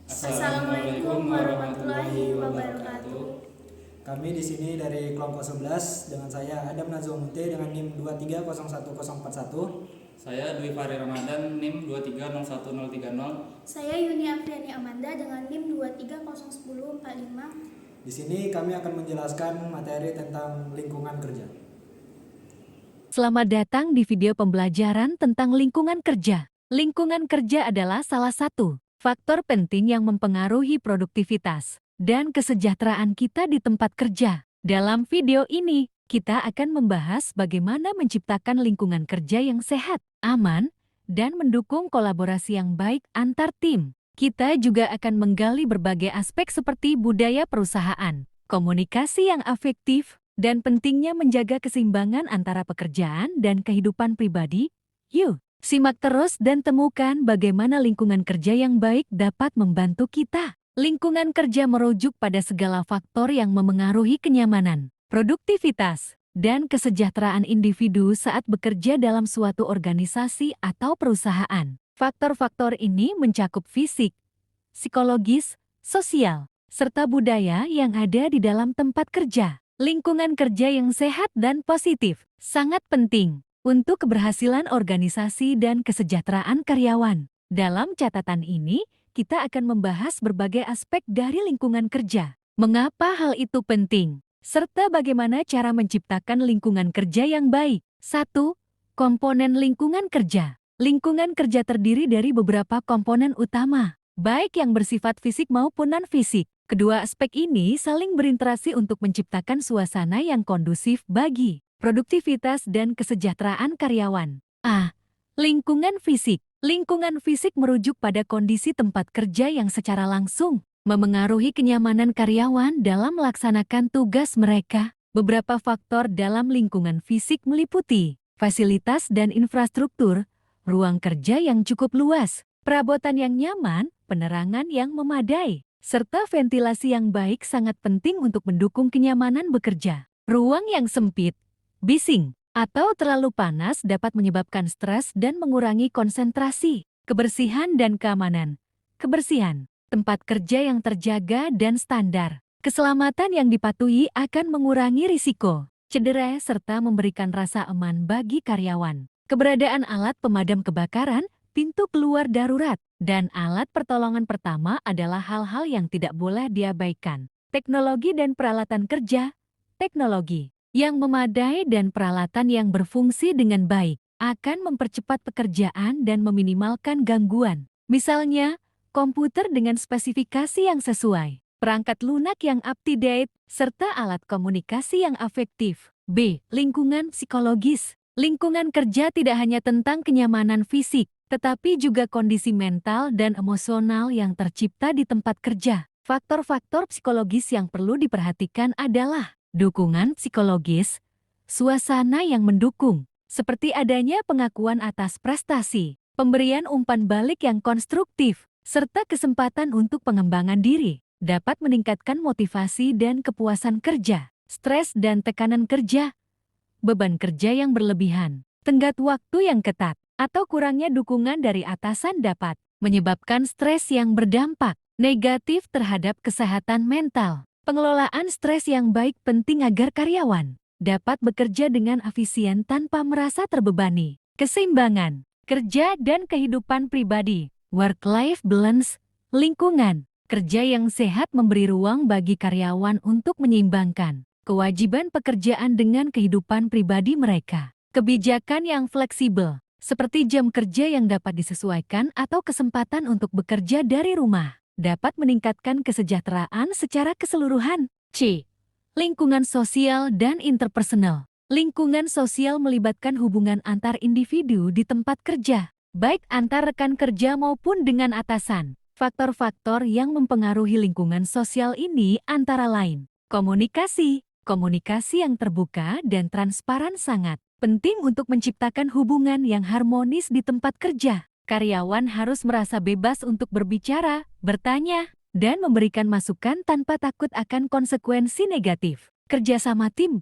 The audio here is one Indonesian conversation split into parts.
Assalamualaikum warahmatullahi wabarakatuh. Kami di sini dari kelompok 11 dengan saya Adam Nazwa Munte dengan NIM 23011041. Saya Dwi Fahri Ramadan NIM 23011030. Saya Yuni Afriani Amanda dengan NIM 23011045. Di sini kami akan menjelaskan materi tentang lingkungan kerja. Selamat datang di video pembelajaran tentang lingkungan kerja. Lingkungan kerja adalah salah satu faktor penting yang mempengaruhi produktivitas dan kesejahteraan kita di tempat kerja. Dalam video ini, kita akan membahas bagaimana menciptakan lingkungan kerja yang sehat, aman, dan mendukung kolaborasi yang baik antar tim. Kita juga akan menggali berbagai aspek seperti budaya perusahaan, komunikasi yang efektif, dan pentingnya menjaga keseimbangan antara pekerjaan dan kehidupan pribadi. Yuk, simak terus dan temukan bagaimana lingkungan kerja yang baik dapat membantu kita. Lingkungan kerja merujuk pada segala faktor yang memengaruhi kenyamanan, produktivitas, dan kesejahteraan individu saat bekerja dalam suatu organisasi atau perusahaan. Faktor-faktor ini mencakup fisik, psikologis, sosial, serta budaya yang ada di dalam tempat kerja. Lingkungan kerja yang sehat dan positif sangat penting untuk keberhasilan organisasi dan kesejahteraan karyawan. Dalam catatan ini, kita akan membahas berbagai aspek dari lingkungan kerja. Mengapa hal itu penting? Serta bagaimana cara menciptakan lingkungan kerja yang baik. 1. Komponen lingkungan kerja. Lingkungan kerja terdiri dari beberapa komponen utama, baik yang bersifat fisik maupun non-fisik. Kedua aspek ini saling berinteraksi untuk menciptakan suasana yang kondusif bagi produktivitas dan kesejahteraan karyawan. A. Lingkungan fisik. Lingkungan fisik merujuk pada kondisi tempat kerja yang secara langsung memengaruhi kenyamanan karyawan dalam melaksanakan tugas mereka. Beberapa faktor dalam lingkungan fisik meliputi fasilitas dan infrastruktur, ruang kerja yang cukup luas, perabotan yang nyaman, penerangan yang memadai, serta ventilasi yang baik sangat penting untuk mendukung kenyamanan bekerja. Ruang yang sempit, bising, atau terlalu panas dapat menyebabkan stres dan mengurangi konsentrasi. Kebersihan dan keamanan. Kebersihan, tempat kerja yang terjaga dan standar. Keselamatan yang dipatuhi akan mengurangi risiko cedera serta memberikan rasa aman bagi karyawan. Keberadaan alat pemadam kebakaran, pintu keluar darurat, dan alat pertolongan pertama adalah hal-hal yang tidak boleh diabaikan. Teknologi dan peralatan kerja. Teknologi yang memadai dan peralatan yang berfungsi dengan baik akan mempercepat pekerjaan dan meminimalkan gangguan. Misalnya, komputer dengan spesifikasi yang sesuai, perangkat lunak yang up-to-date, serta alat komunikasi yang efektif. B. Lingkungan psikologis. Lingkungan kerja tidak hanya tentang kenyamanan fisik, tetapi juga kondisi mental dan emosional yang tercipta di tempat kerja. Faktor-faktor psikologis yang perlu diperhatikan adalah dukungan psikologis, suasana yang mendukung, seperti adanya pengakuan atas prestasi, pemberian umpan balik yang konstruktif, serta kesempatan untuk pengembangan diri, dapat meningkatkan motivasi dan kepuasan kerja. Stres dan tekanan kerja, beban kerja yang berlebihan, tenggat waktu yang ketat, atau kurangnya dukungan dari atasan dapat menyebabkan stres yang berdampak negatif terhadap kesehatan mental. Pengelolaan stres yang baik penting agar karyawan dapat bekerja dengan efisien tanpa merasa terbebani. Keseimbangan kerja dan kehidupan pribadi, work-life balance, lingkungan kerja yang sehat memberi ruang bagi karyawan untuk menyeimbangkan kewajiban pekerjaan dengan kehidupan pribadi mereka. Kebijakan yang fleksibel, seperti jam kerja yang dapat disesuaikan atau kesempatan untuk bekerja dari rumah, dapat meningkatkan kesejahteraan secara keseluruhan. C. Lingkungan sosial dan interpersonal. Lingkungan sosial melibatkan hubungan antar individu di tempat kerja, baik antar rekan kerja maupun dengan atasan. Faktor-faktor yang mempengaruhi lingkungan sosial ini antara lain komunikasi. Komunikasi yang terbuka dan transparan sangat penting untuk menciptakan hubungan yang harmonis di tempat kerja. Karyawan harus merasa bebas untuk berbicara, bertanya, dan memberikan masukan tanpa takut akan konsekuensi negatif. Kerjasama tim.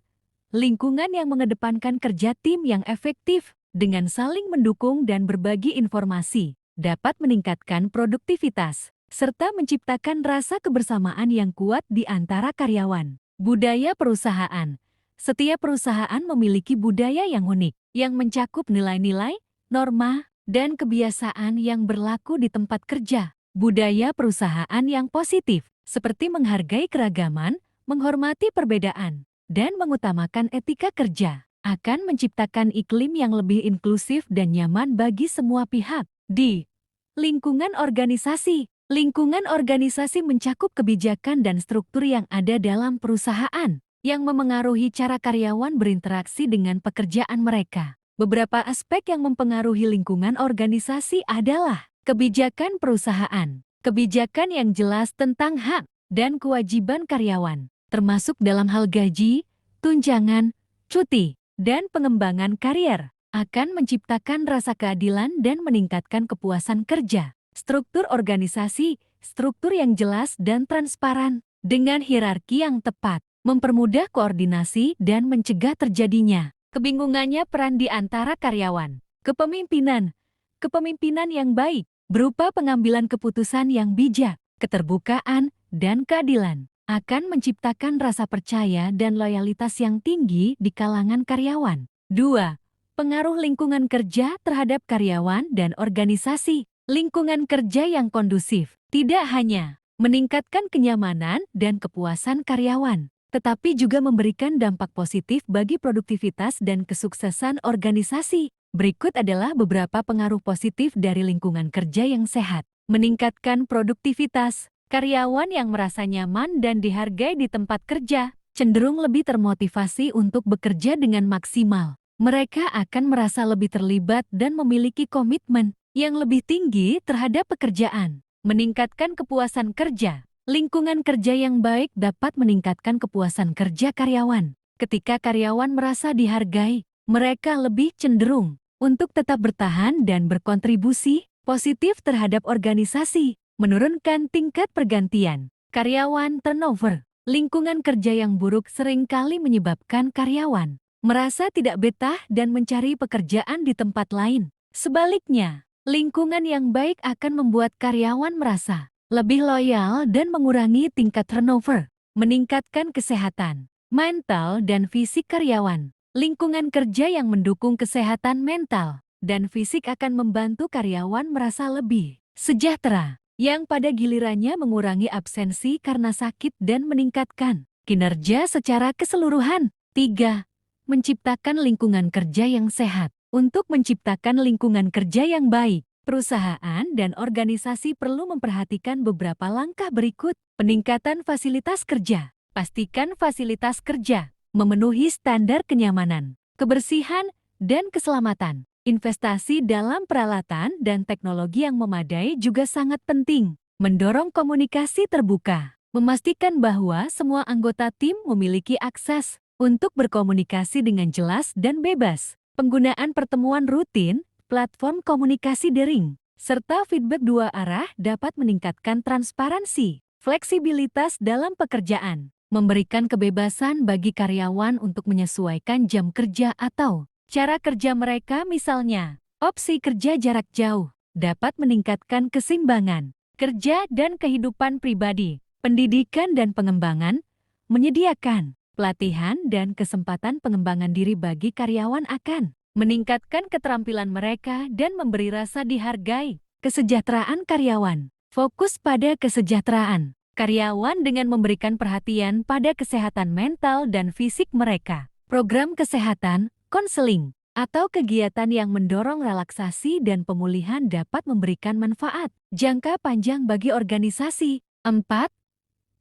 Lingkungan yang mengedepankan kerja tim yang efektif dengan saling mendukung dan berbagi informasi dapat meningkatkan produktivitas, serta menciptakan rasa kebersamaan yang kuat di antara karyawan. Budaya perusahaan. Setiap perusahaan memiliki budaya yang unik, yang mencakup nilai-nilai, norma, dan kebiasaan yang berlaku di tempat kerja. Budaya perusahaan yang positif, seperti menghargai keragaman, menghormati perbedaan, dan mengutamakan etika kerja, akan menciptakan iklim yang lebih inklusif dan nyaman bagi semua pihak. Di lingkungan organisasi. Lingkungan organisasi mencakup kebijakan dan struktur yang ada dalam perusahaan, yang memengaruhi cara karyawan berinteraksi dengan pekerjaan mereka. Beberapa aspek yang mempengaruhi lingkungan organisasi adalah kebijakan perusahaan, kebijakan yang jelas tentang hak dan kewajiban karyawan, termasuk dalam hal gaji, tunjangan, cuti, dan pengembangan karier, akan menciptakan rasa keadilan dan meningkatkan kepuasan kerja. Struktur organisasi, struktur yang jelas dan transparan, dengan hierarki yang tepat, mempermudah koordinasi dan mencegah terjadinya kebingungannya peran di antara karyawan. Kepemimpinan. Kepemimpinan yang baik, berupa pengambilan keputusan yang bijak, keterbukaan, dan keadilan, akan menciptakan rasa percaya dan loyalitas yang tinggi di kalangan karyawan. 2. Pengaruh lingkungan kerja terhadap karyawan dan organisasi. Lingkungan kerja yang kondusif tidak hanya meningkatkan kenyamanan dan kepuasan karyawan, tetapi juga memberikan dampak positif bagi produktivitas dan kesuksesan organisasi. Berikut adalah beberapa pengaruh positif dari lingkungan kerja yang sehat. Meningkatkan produktivitas. Karyawan yang merasa nyaman dan dihargai di tempat kerja cenderung lebih termotivasi untuk bekerja dengan maksimal. Mereka akan merasa lebih terlibat dan memiliki komitmen yang lebih tinggi terhadap pekerjaan. Meningkatkan kepuasan kerja. Lingkungan kerja yang baik dapat meningkatkan kepuasan kerja karyawan. Ketika karyawan merasa dihargai, mereka lebih cenderung untuk tetap bertahan dan berkontribusi positif terhadap organisasi. Menurunkan tingkat pergantian. Karyawan turnover. Lingkungan kerja yang buruk seringkali menyebabkan karyawan merasa tidak betah dan mencari pekerjaan di tempat lain. Sebaliknya, lingkungan yang baik akan membuat karyawan merasa lebih loyal dan mengurangi tingkat turnover. Meningkatkan kesehatan mental dan fisik karyawan. Lingkungan kerja yang mendukung kesehatan mental dan fisik akan membantu karyawan merasa lebih sejahtera, yang pada gilirannya mengurangi absensi karena sakit dan meningkatkan kinerja secara keseluruhan. 3. Menciptakan lingkungan kerja yang sehat. Untuk menciptakan lingkungan kerja yang baik, perusahaan dan organisasi perlu memperhatikan beberapa langkah berikut. Peningkatan fasilitas kerja. Pastikan fasilitas kerja memenuhi standar kenyamanan, kebersihan, dan keselamatan. Investasi dalam peralatan dan teknologi yang memadai juga sangat penting. Mendorong komunikasi terbuka. Memastikan bahwa semua anggota tim memiliki akses untuk berkomunikasi dengan jelas dan bebas. Penggunaan pertemuan rutin, platform komunikasi daring, serta feedback dua arah dapat meningkatkan transparansi. Fleksibilitas dalam pekerjaan. Memberikan kebebasan bagi karyawan untuk menyesuaikan jam kerja atau cara kerja mereka, misalnya opsi kerja jarak jauh, dapat meningkatkan keseimbangan kerja dan kehidupan pribadi. Pendidikan dan pengembangan. Menyediakan pelatihan dan kesempatan pengembangan diri bagi karyawan akan meningkatkan keterampilan mereka dan memberi rasa dihargai. Kesejahteraan karyawan. Fokus pada kesejahteraan karyawan dengan memberikan perhatian pada kesehatan mental dan fisik mereka. Program kesehatan, konseling, atau kegiatan yang mendorong relaksasi dan pemulihan dapat memberikan manfaat jangka panjang bagi organisasi. 4.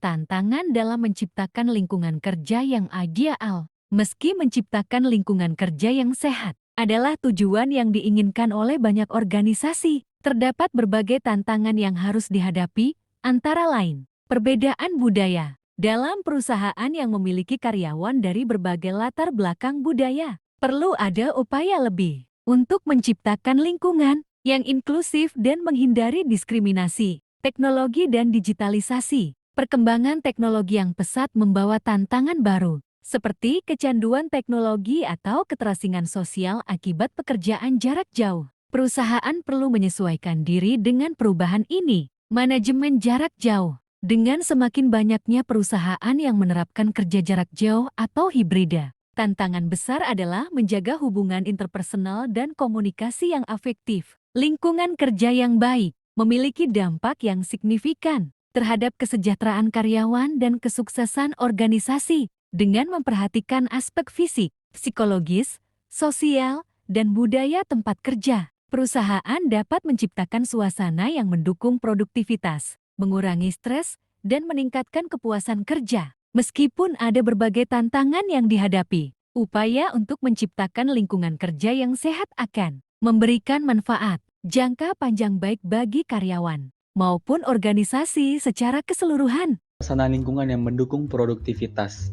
Tantangan dalam menciptakan lingkungan kerja yang ideal. Meski menciptakan lingkungan kerja yang sehat adalah tujuan yang diinginkan oleh banyak organisasi, terdapat berbagai tantangan yang harus dihadapi, antara lain perbedaan budaya. Dalam perusahaan yang memiliki karyawan dari berbagai latar belakang budaya, perlu ada upaya lebih untuk menciptakan lingkungan yang inklusif dan menghindari diskriminasi. Teknologi dan digitalisasi. Perkembangan teknologi yang pesat membawa tantangan baru, seperti kecanduan teknologi atau keterasingan sosial akibat pekerjaan jarak jauh. Perusahaan perlu menyesuaikan diri dengan perubahan ini. Manajemen jarak jauh. Dengan semakin banyaknya perusahaan yang menerapkan kerja jarak jauh atau hibrida, tantangan besar adalah menjaga hubungan interpersonal dan komunikasi yang efektif. Lingkungan kerja yang baik memiliki dampak yang signifikan terhadap kesejahteraan karyawan dan kesuksesan organisasi dengan memperhatikan aspek fisik, psikologis, sosial, dan budaya tempat kerja. Perusahaan dapat menciptakan suasana yang mendukung produktivitas, mengurangi stres, dan meningkatkan kepuasan kerja. Meskipun ada berbagai tantangan yang dihadapi, upaya untuk menciptakan lingkungan kerja yang sehat akan memberikan manfaat jangka panjang baik bagi karyawan maupun organisasi secara keseluruhan. Suasana lingkungan yang mendukung produktivitas.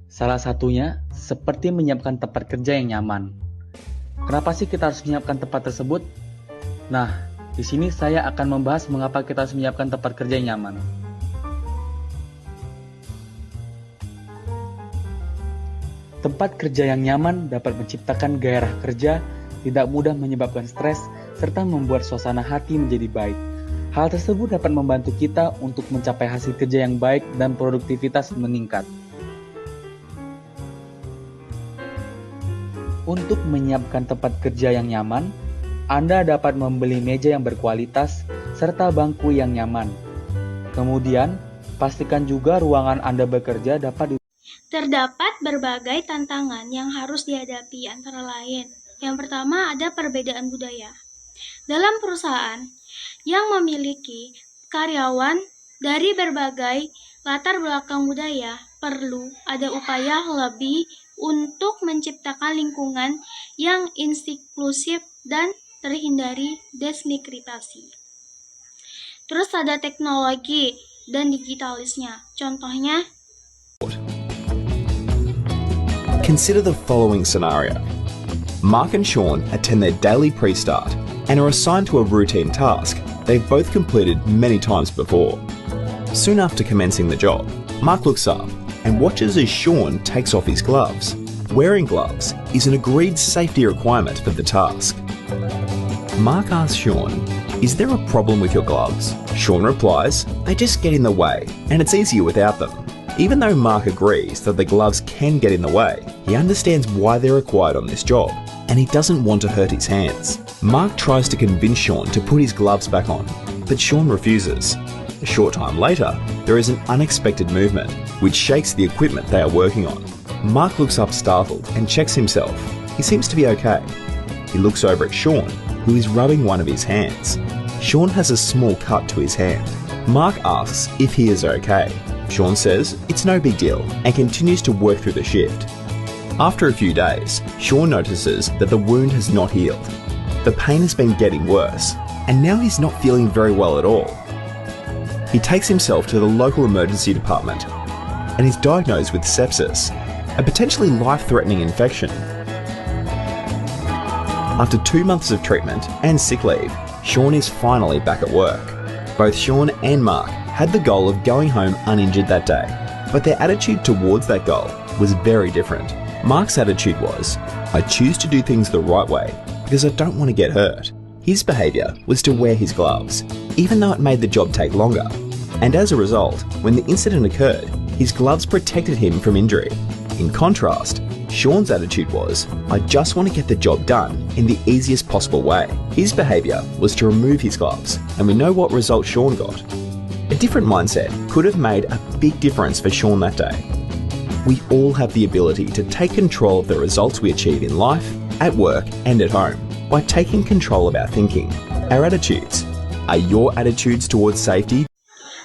Salah satunya seperti menyiapkan tempat kerja yang nyaman. Kenapa sih kita harus menyiapkan tempat tersebut? Nah, di sini saya akan membahas mengapa kita harus menyiapkan tempat kerja yang nyaman. Tempat kerja yang nyaman dapat menciptakan gairah kerja, tidak mudah menyebabkan stres, serta membuat suasana hati menjadi baik. Hal tersebut dapat membantu kita untuk mencapai hasil kerja yang baik dan produktivitas meningkat. Untuk menyiapkan tempat kerja yang nyaman, Anda dapat membeli meja yang berkualitas serta bangku yang nyaman. Kemudian, pastikan juga ruangan Anda bekerja dapat Terdapat berbagai tantangan yang harus dihadapi antara lain. Yang pertama ada perbedaan budaya. Dalam perusahaan yang memiliki karyawan dari berbagai latar belakang budaya, perlu ada upaya lebih untuk menciptakan lingkungan yang inklusif dan terhindari diskriminasi. Terus ada teknologi dan digitalisnya. Contohnya, consider the following scenario. Mark and Sean attend their daily pre-start and are assigned to a routine task they've both completed many times before. Soon after commencing the job, Mark looks up and watches as Sean takes off his gloves. Wearing gloves is an agreed safety requirement for the task. Mark asks Sean, "Is there a problem with your gloves?" Sean replies, "They just get in the way and it's easier without them." Even though Mark agrees that the gloves can get in the way, he understands why they're required on this job, and he doesn't want to hurt his hands. Mark tries to convince Sean to put his gloves back on, but Sean refuses. A short time later, there is an unexpected movement, which shakes the equipment they are working on. Mark looks up startled and checks himself. He seems to be okay. He looks over at Sean, who is rubbing one of his hands. Sean has a small cut to his hand. Mark asks if he is okay. Sean says it's no big deal and continues to work through the shift. After a few days, Sean notices that the wound has not healed. The pain has been getting worse, and now he's not feeling very well at all. He takes himself to the local emergency department and is diagnosed with sepsis, a potentially life-threatening infection. After 2 months of treatment and sick leave, Sean is finally back at work. Both Sean and Mark had the goal of going home uninjured that day, but their attitude towards that goal was very different. Mark's attitude was, "I choose to do things the right way because I don't want to get hurt." His behaviour was to wear his gloves, even though it made the job take longer. And as a result, when the incident occurred, his gloves protected him from injury. In contrast, Sean's attitude was, "I just want to get the job done in the easiest possible way." His behaviour was to remove his gloves, and we know what result Sean got. A different mindset could have made a big difference for Sean that day. We all have the ability to take control of the results we achieve in life, at work, and at home by taking control of our thinking, our attitudes. Are your attitudes towards safety?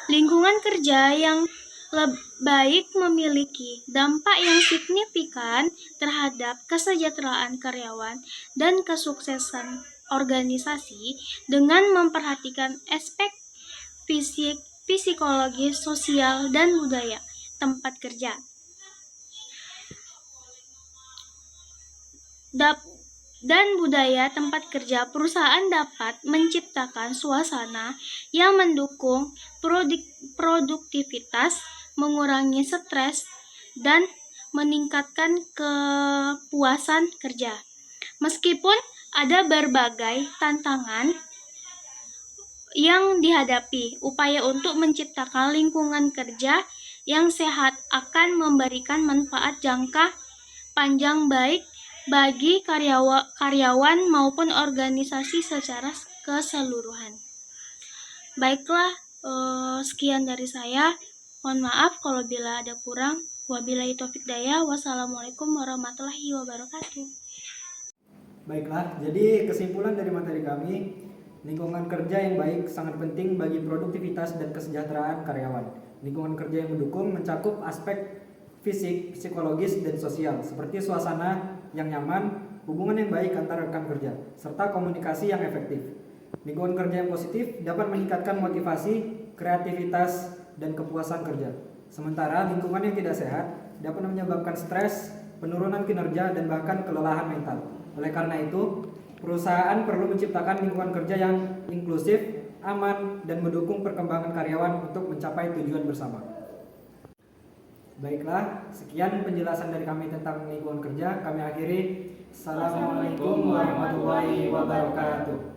lingkungan kerja yang baik memiliki dampak yang signifikan terhadap kesejahteraan karyawan dan kesuksesan organisasi dengan memperhatikan aspek fisik, psikologis, sosial, dan budaya tempat kerja. Dan budaya tempat kerja, perusahaan dapat menciptakan suasana yang mendukung produktivitas, mengurangi stres, dan meningkatkan kepuasan kerja. Meskipun ada berbagai tantangan yang dihadapi. Upaya untuk menciptakan lingkungan kerja yang sehat akan memberikan manfaat jangka panjang baik bagi karyawan maupun organisasi secara keseluruhan. Baiklah, sekian dari saya. Mohon maaf kalau bila ada kurang. Wabillahi taufik daya. Wassalamualaikum warahmatullahi wabarakatuh. Baiklah, jadi kesimpulan dari materi kami, lingkungan kerja yang baik sangat penting bagi produktivitas dan kesejahteraan karyawan. Lingkungan kerja yang mendukung mencakup aspek fisik, psikologis, dan sosial, seperti suasana yang nyaman, hubungan yang baik antara rekan kerja, serta komunikasi yang efektif. Lingkungan kerja yang positif dapat meningkatkan motivasi, kreativitas, dan kepuasan kerja. Sementara lingkungan yang tidak sehat dapat menyebabkan stres, penurunan kinerja, dan bahkan kelelahan mental. Oleh karena itu, perusahaan perlu menciptakan lingkungan kerja yang inklusif, aman, dan mendukung perkembangan karyawan untuk mencapai tujuan bersama. Baiklah, sekian penjelasan dari kami tentang lingkungan kerja. Kami akhiri. Assalamualaikum warahmatullahi wabarakatuh.